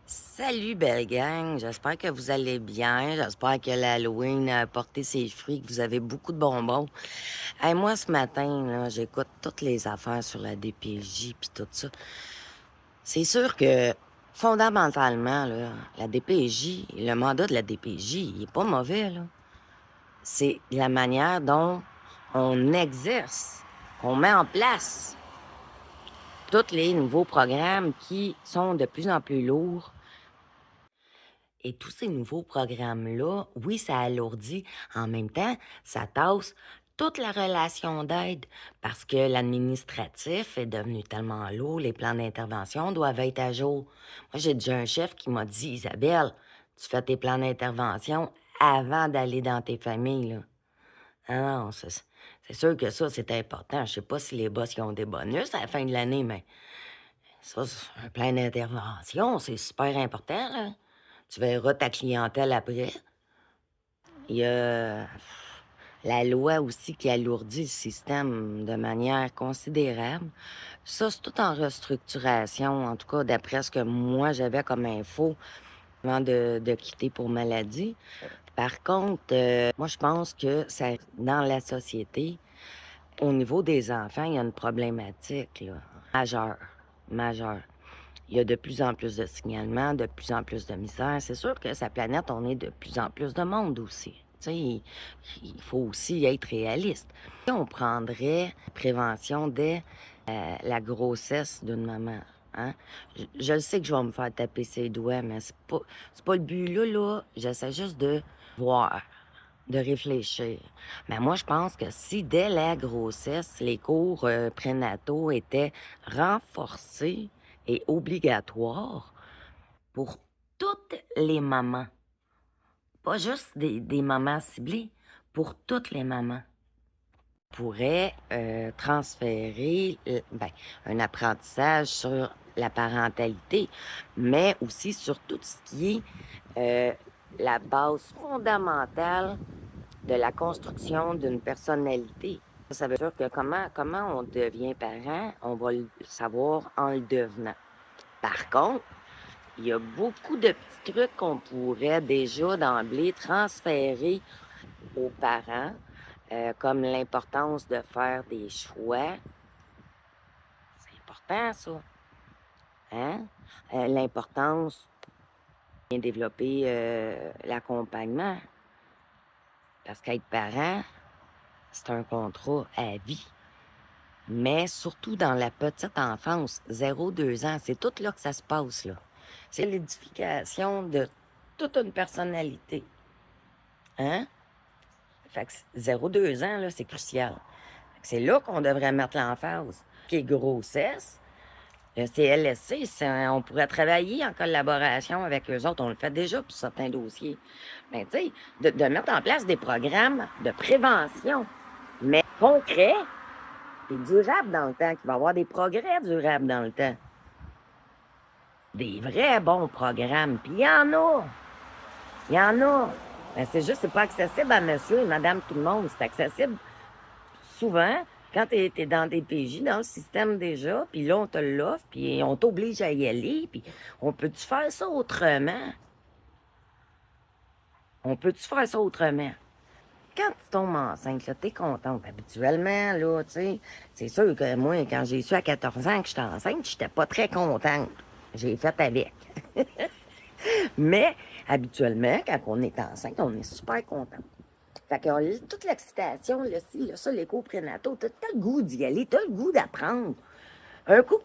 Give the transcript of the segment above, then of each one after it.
Salut, belle gang. J'espère que vous allez bien. J'espère que l'Halloween a apporté ses fruits, que vous avez beaucoup de bonbons. Hey, moi, ce matin, là, j'écoute toutes les affaires sur la DPJ puis tout ça. C'est sûr que, fondamentalement, là, la DPJ, le mandat de la DPJ, il est pas mauvais, là. C'est la manière dont on exerce, qu'on met en place tous les nouveaux programmes qui sont de plus en plus lourds. Et tous ces nouveaux programmes-là, oui, ça alourdit. En même temps, ça tasse toute la relation d'aide parce que l'administratif est devenu tellement lourd, les plans d'intervention doivent être à jour. Moi, j'ai déjà un chef qui m'a dit, Isabelle, tu fais tes plans d'intervention avant d'aller dans tes familles, là. Ah non, c'est sûr que ça, c'est important. Je sais pas si les boss ils ont des bonus à la fin de l'année, mais ça, c'est un plan d'intervention, c'est super important, là. Tu verras ta clientèle après. Il y a la loi aussi qui alourdit le système de manière considérable. Ça, c'est tout en restructuration, en tout cas, d'après ce que moi, j'avais comme info avant de quitter pour maladie. Par contre, moi, je pense que ça, dans la société, au niveau des enfants, il y a une problématique là, majeure, majeure. Il y a de plus en plus de signalements, de plus en plus de misère. C'est sûr que sa planète, on est de plus en plus de monde aussi. Tu sais, il faut aussi être réaliste. Si on prendrait prévention dès la grossesse d'une maman, hein? Je le sais que je vais me faire taper ses doigts, mais c'est pas le but là. J'essaie juste de voir, de réfléchir. Mais moi, je pense que si dès la grossesse, les cours prénataux étaient renforcés et obligatoires pour toutes les mamans, pas juste des mamans ciblées, pour toutes les mamans, pourrait transférer un apprentissage sur la parentalité, mais aussi sur tout ce qui est la base fondamentale de la construction d'une personnalité. Ça veut dire que comment on devient parent, on va le savoir en le devenant. Par contre, il y a beaucoup de petits trucs qu'on pourrait déjà d'emblée transférer aux parents, comme l'importance de faire des choix. C'est important, ça. Hein? L'importance de bien développer l'accompagnement. Parce qu'être parent, c'est un contrat à vie. Mais surtout dans la petite enfance, 0-2 ans, c'est tout là que ça se passe, là. C'est l'édification de toute une personnalité. Hein? Fait que 0-2 ans, là, c'est crucial. C'est là qu'on devrait mettre l'emphase. Puis grossesse, le CLSC, on pourrait travailler en collaboration avec eux autres. On le fait déjà pour certains dossiers. Mais tu sais, de mettre en place des programmes de prévention, mais concrets et durables dans le temps, qu'il va y avoir des progrès durables dans le temps. Des vrais bons programmes. Puis il y en a. Il y en a. Mais c'est juste, c'est pas accessible à monsieur et madame tout le monde. C'est accessible souvent quand tu es dans des PJ, dans le système déjà, puis là, on te l'offre, puis on t'oblige à y aller, puis on peut-tu faire ça autrement? On peut-tu faire ça autrement? Quand tu tombes enceinte, là, t'es contente. Habituellement, là, tu sais, c'est sûr que moi, quand j'ai su à 14 ans que j'étais enceinte, j'étais pas très contente. J'ai fait avec. Mais, habituellement, quand on est enceinte, on est super content. Fait que toute l'excitation, là, ci, là, ça, les cours prénataux, t'as le goût d'y aller, t'as le goût d'apprendre. Un coup que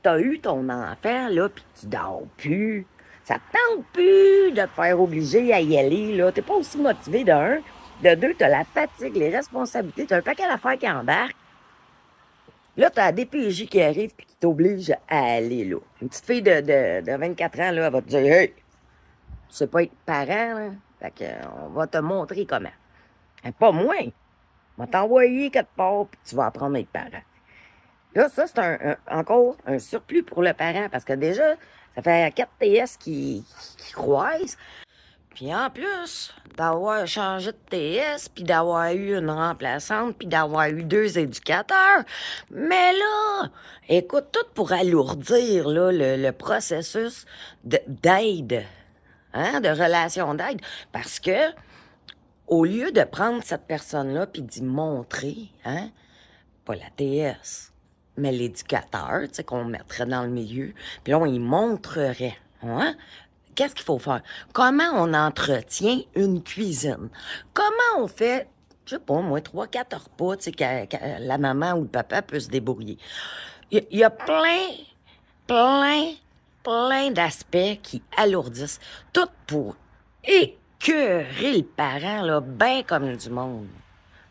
t'as eu ton enfant, là, pis tu dors plus, ça te tente plus de te faire obliger à y aller, là. T'es pas aussi motivé d'un. De deux, t'as la fatigue, les responsabilités, t'as un paquet d'affaires qui embarquent. Là, t'as la DPJ qui arrive pis qui t'oblige à aller, là. Une petite fille de 24 ans, là, elle va te dire, hey, tu sais pas être parent, là. Fait que, on va te montrer comment. Pas moi. On va t'envoyer quelque part, puis tu vas apprendre à être parent. Là, ça, c'est encore un surplus pour le parent, parce que déjà, ça fait 4 TS qui croisent. Puis en plus d'avoir changé de TS, puis d'avoir eu une remplaçante, puis d'avoir eu 2 éducateurs, mais là, écoute, tout pour alourdir là, le processus d'aide, hein, de relation d'aide. Parce que, au lieu de prendre cette personne-là puis d'y montrer, hein, pas la TS, mais l'éducateur, tu sais, qu'on mettrait dans le milieu, puis là, on y montrerait, hein? Qu'est-ce qu'il faut faire? Comment on entretient une cuisine? Comment on fait, je sais pas, moi, 3, 4 repas, tu sais, que la maman ou le papa peut se débrouiller? Il y a plein, plein d'aspects qui alourdissent. Tout pour écœurer le parent, là, bien comme du monde.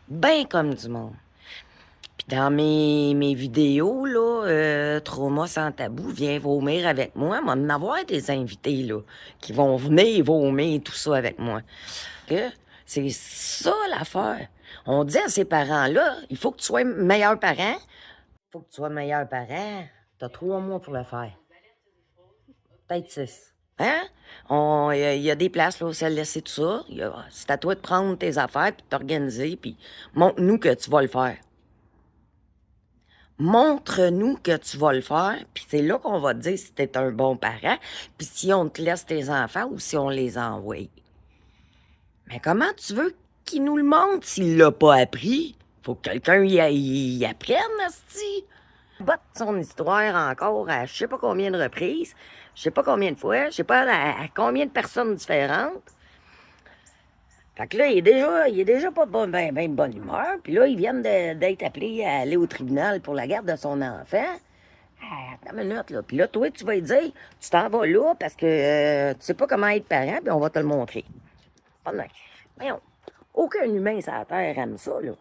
Bien comme du monde. Puis dans mes vidéos, là, Trauma sans tabou, viens vomir avec moi. Moi, en avoir des invités, là, qui vont venir vomir tout ça avec moi. Que c'est ça l'affaire. On dit à ces parents-là, il faut que tu sois meilleur parent. Il faut que tu sois meilleur parent. T'as 3 mois pour le faire. Peut-être 6. Hein? Il y a des places, là, où ça laisser tout ça. C'est à toi de prendre tes affaires, puis de t'organiser, puis montre-nous que tu vas le faire. Montre-nous que tu vas le faire, puis c'est là qu'on va te dire si t'es un bon parent, puis si on te laisse tes enfants ou si on les envoie. Mais comment tu veux qu'il nous le montre s'il l'a pas appris? Faut que quelqu'un y apprenne, asti. Il botte son histoire encore à je sais pas combien de reprises, je sais pas combien de fois, je sais pas à combien de personnes différentes. Fait que là, il est déjà pas ben de bonne humeur. Puis là, ils viennent d'être appelés à aller au tribunal pour la garde de son enfant. Ah, attends une minute, là. Puis là, toi, tu vas lui dire, tu t'en vas là parce que tu sais pas comment être parent, puis on va te le montrer. Pas de même. Voyons, aucun humain sur la Terre aime ça, là.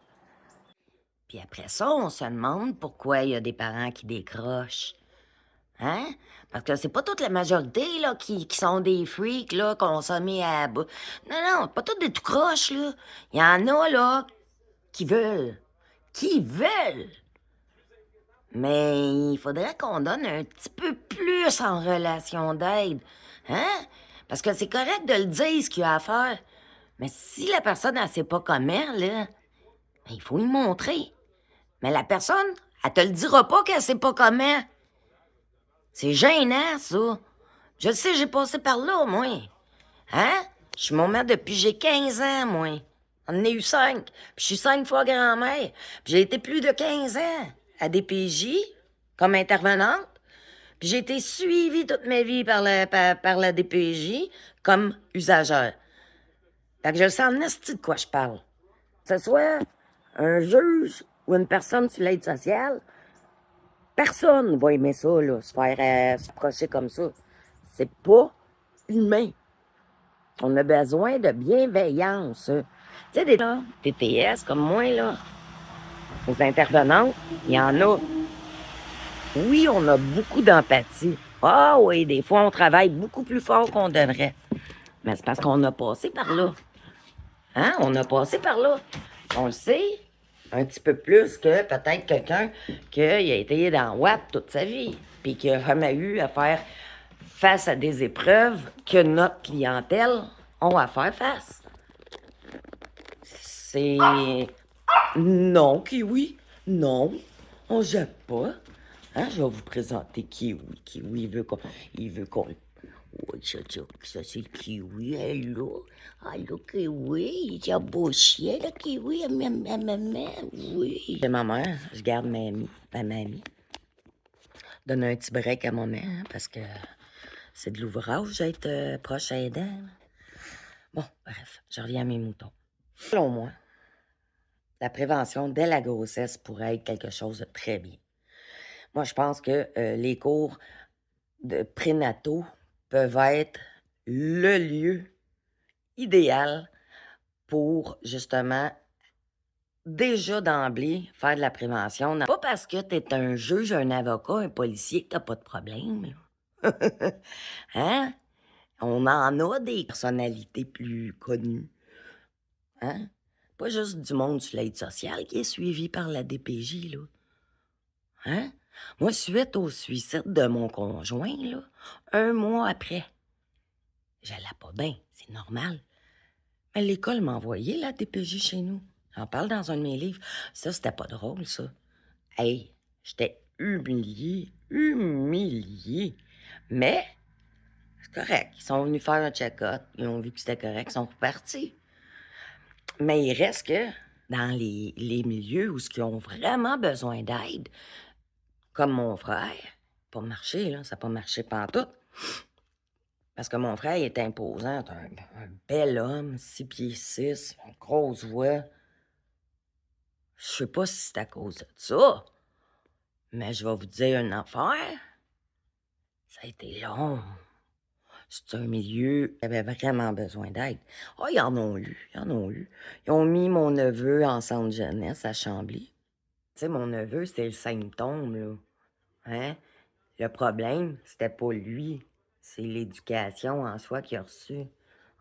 Puis après ça, on se demande pourquoi il y a des parents qui décrochent. Hein? Parce que c'est pas toute la majorité, là, qui sont des freaks, là, qu'on s'est mis à bas. Non, non, pas toutes des tout croches, là. Il y en a, là, qui veulent. Qui veulent! Mais il faudrait qu'on donne un petit peu plus en relation d'aide. Hein? Parce que c'est correct de le dire, ce qu'il y a à faire. Mais si la personne, elle sait pas comment, là, ben, il faut lui montrer. Mais la personne, elle te le dira pas qu'elle sait pas comment. C'est gênant, ça. Je le sais, j'ai passé par là, moi. Hein? Je suis maman depuis j'ai 15 ans, moi. J'en ai eu 5. Puis je suis 5 fois grand-mère. Puis j'ai été plus de 15 ans à DPJ comme intervenante. Puis j'ai été suivie toute ma vie par la DPJ comme usagère. Fait que je sais en esti de quoi je parle. Que ce soit un juge ou une personne sur l'aide sociale, personne va aimer ça, là, se faire se procher comme ça. C'est pas humain. On a besoin de bienveillance. Tu sais, des TTS comme moi, là, les intervenantes, il y en a. Oui, on a beaucoup d'empathie. Ah oui, des fois, on travaille beaucoup plus fort qu'on devrait. Mais c'est parce qu'on a passé par là. Hein? On a passé par là. On le sait un petit peu plus que peut-être quelqu'un qui a été dans WAP toute sa vie, puis qui a jamais eu à faire face à des épreuves que notre clientèle ont à faire face. C'est... Non, Kiwi, non, on jette pas. Hein, je vais vous présenter Kiwi. Kiwi, il veut qu'on... Oui, ça c'est Kiwi, allô? Allô, Kiwi? C'est un beau chien, là, Kiwi, oui. C'est ma mère, je garde ma mamie. Donne un petit break à maman, hein, parce que c'est de l'ouvrage d'être proche aidant. Bon, bref, je reviens à mes moutons. Selon moi, la prévention dès la grossesse pourrait être quelque chose de très bien. Moi, je pense que les cours de prénataux peuvent être le lieu idéal pour, justement, déjà d'emblée, faire de la prévention. Pas parce que tu es un juge, un avocat, un policier que tu n'as pas de problème. Là. Hein? On en a des personnalités plus connues. Hein? Pas juste du monde sur l'aide sociale qui est suivi par la DPJ, là. Hein? Moi, suite au suicide de mon conjoint, là, 1 mois après, J'allais pas bien, c'est normal. Mais l'école m'a envoyé la DPJ chez nous. J'en parle dans un de mes livres. Ça, c'était pas drôle, ça. Hey, j'étais humiliée, humiliée. Mais c'est correct. Ils sont venus faire un check-up. Ils ont vu que c'était correct. Ils sont repartis. Mais il reste que dans les milieux où ils ont vraiment besoin d'aide, comme mon frère, pas marché, là, ça n'a pas marché pantoute. Parce que mon frère, il est imposant, un bel homme, 6 pieds 6, une grosse voix. Je sais pas si c'est à cause de ça, mais je vais vous dire une affaire. Ça a été long. C'est un milieu qui avait vraiment besoin d'aide. Ah, ils en ont eu, ils en ont eu. Ils ont mis mon neveu en centre jeunesse à Chambly. Tu sais, mon neveu, c'est le symptôme, là. Hein? Le problème, c'était pas lui. C'est l'éducation en soi qu'il a reçue,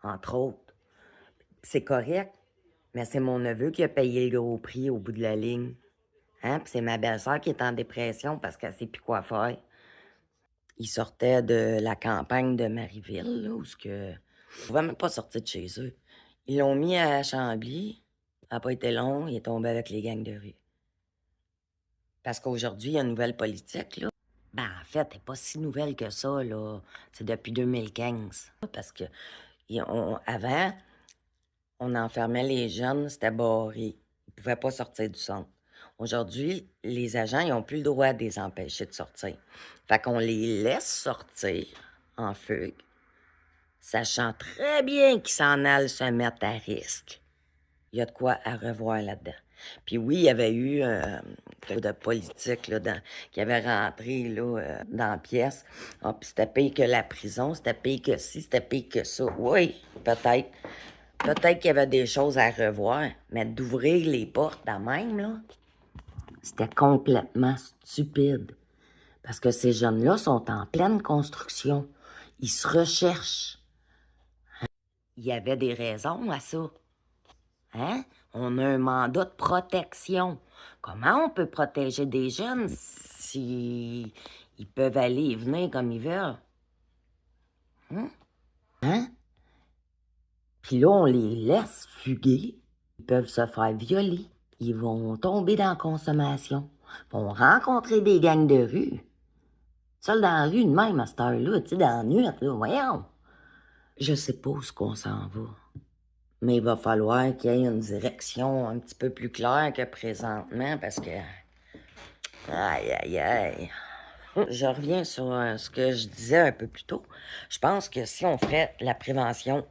entre autres. C'est correct, mais c'est mon neveu qui a payé le gros prix au bout de la ligne. Hein? Puis c'est ma belle-sœur qui est en dépression parce qu'elle sait plus quoi faire. Ils sortaient de la campagne de Marieville, là, où ce que... Ils pouvaient même pas sortir de chez eux. Ils l'ont mis à Chambly. Ça n'a pas été long, il est tombé avec les gangs de rue. Parce qu'aujourd'hui, il y a une nouvelle politique, là. Ben, en fait, elle n'est pas si nouvelle que ça, là. C'est depuis 2015. Parce que avant, on enfermait les jeunes, c'était barré. Ils ne pouvaient pas sortir du centre. Aujourd'hui, les agents, ils n'ont plus le droit de les empêcher de sortir. Fait qu'on les laisse sortir en fugue, sachant très bien qu'ils s'en allent se mettre à risque. Il y a de quoi à revoir là-dedans. Puis oui, il y avait eu de politique là, qui avait rentré là, dans la pièce. Ah, puis c'était pire que la prison, c'était pire que ci, c'était pire que ça. Oui, peut-être. Peut-être qu'il y avait des choses à revoir, mais d'ouvrir les portes de même, là, c'était complètement stupide. Parce que ces jeunes-là sont en pleine construction. Ils se recherchent. Il y avait des raisons à ça. Hein? On a un mandat de protection. Comment on peut protéger des jeunes si ils peuvent aller et venir comme ils veulent? Hein? Puis là, on les laisse fuguer. Ils peuvent se faire violer. Ils vont tomber dans la consommation. Ils vont rencontrer des gangs de rue. Seuls dans la rue de même à cette heure-là, tu sais, dans la nuit, là, voyons. Je sais pas où ce qu'on s'en va. Mais il va falloir qu'il y ait une direction un petit peu plus claire que présentement parce que... Aïe, aïe, aïe. Je reviens sur ce que je disais un peu plus tôt. Je pense que si on ferait la prévention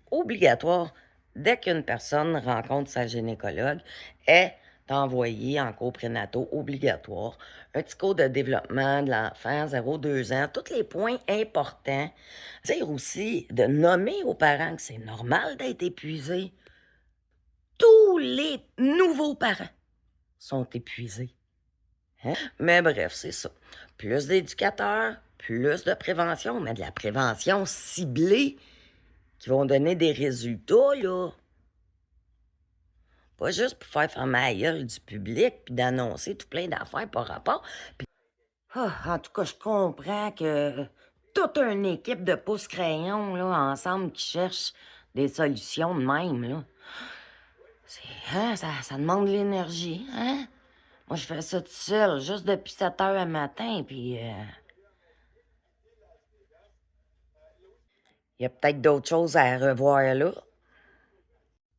obligatoire dès qu'une personne rencontre sa gynécologue, est envoyée en cours prénataux obligatoire, un petit cours de développement de l'enfant, 0-2 ans, tous les points importants. Dire aussi de nommer aux parents que c'est normal d'être épuisé. Tous les nouveaux parents sont épuisés. Hein? Mais bref, c'est ça. Plus d'éducateurs, plus de prévention, mais de la prévention ciblée qui vont donner des résultats, là. Pas juste pour faire fermer la gueule du public puis d'annoncer tout plein d'affaires par rapport. Puis, en tout cas, je comprends que toute une équipe de pouces-crayons, là, ensemble, qui cherchent des solutions de même, là. Hein, ça demande de l'énergie, hein? Moi, je fais ça tout seul, juste depuis 7 heures le matin, puis... il y a peut-être d'autres choses à revoir là.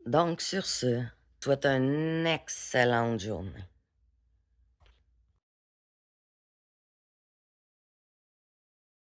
Donc, sur ce, je vous souhaite une excellente journée.